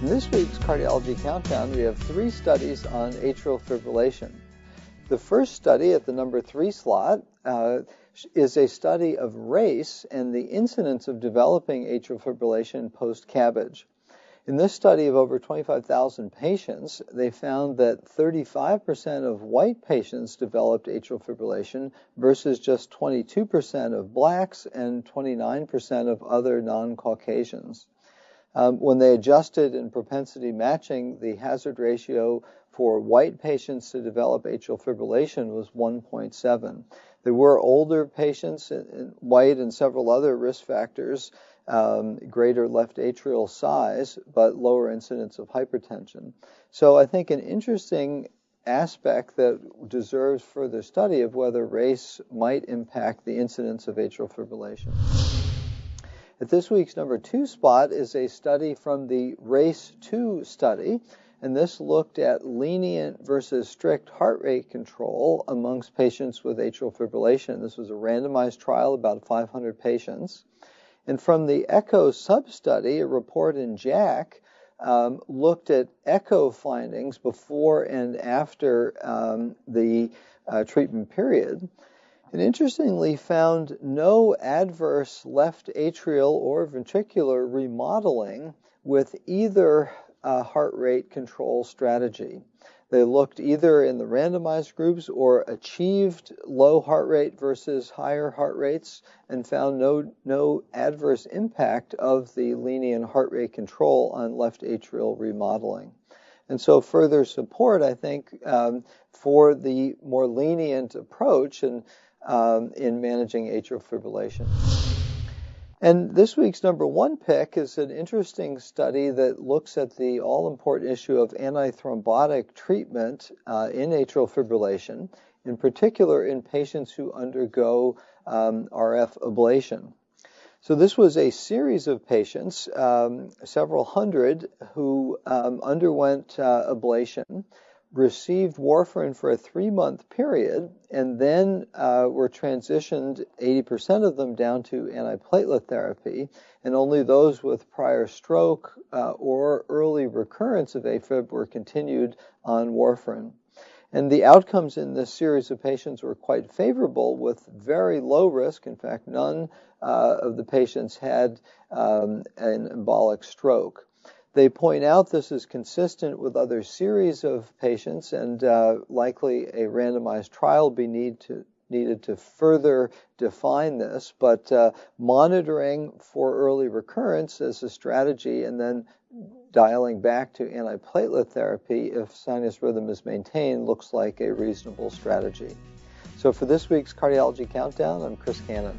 In this week's Cardiology Countdown, we have 3 studies on atrial fibrillation. The first study at the number 3 slot is a study of race and the incidence of developing atrial fibrillation post-CABG. In this study of over 25,000 patients, they found that 35% of white patients developed atrial fibrillation versus just 22% of blacks and 29% of other non-Caucasians. When they adjusted in propensity matching, the hazard ratio for white patients to develop atrial fibrillation was 1.7. There were older patients, white and several other risk factors, greater left atrial size, but lower incidence of hypertension. So I think an interesting aspect that deserves further study of whether race might impact the incidence of atrial fibrillation. At this week's number 2 spot is a study from the RACE-2 study, and this looked at lenient versus strict heart rate control amongst patients with atrial fibrillation. This was a randomized trial, about 500 patients. And from the ECHO sub-study, a report in JACC looked at echo findings before and after the treatment period, and interestingly found no adverse left atrial or ventricular remodeling with either heart rate control strategy. They looked either in the randomized groups or achieved low heart rate versus higher heart rates and found no adverse impact of the lenient heart rate control on left atrial remodeling. And so further support, I think, for the more lenient approach in managing atrial fibrillation. And this week's number 1 pick is an interesting study that looks at the all-important issue of antithrombotic treatment in atrial fibrillation, in particular in patients who undergo RF ablation. So this was a series of patients, several hundred, who underwent ablation, received warfarin for a 3-month period, and then were transitioned, 80% of them, down to antiplatelet therapy, and only those with prior stroke or early recurrence of Afib were continued on warfarin. And the outcomes in this series of patients were quite favorable with very low risk. In fact, none of the patients had an embolic stroke. They point out this is consistent with other series of patients, and likely a randomized trial be needed to further define this, but monitoring for early recurrence as a strategy and then dialing back to antiplatelet therapy if sinus rhythm is maintained looks like a reasonable strategy. So for this week's Cardiology Countdown, I'm Chris Cannon.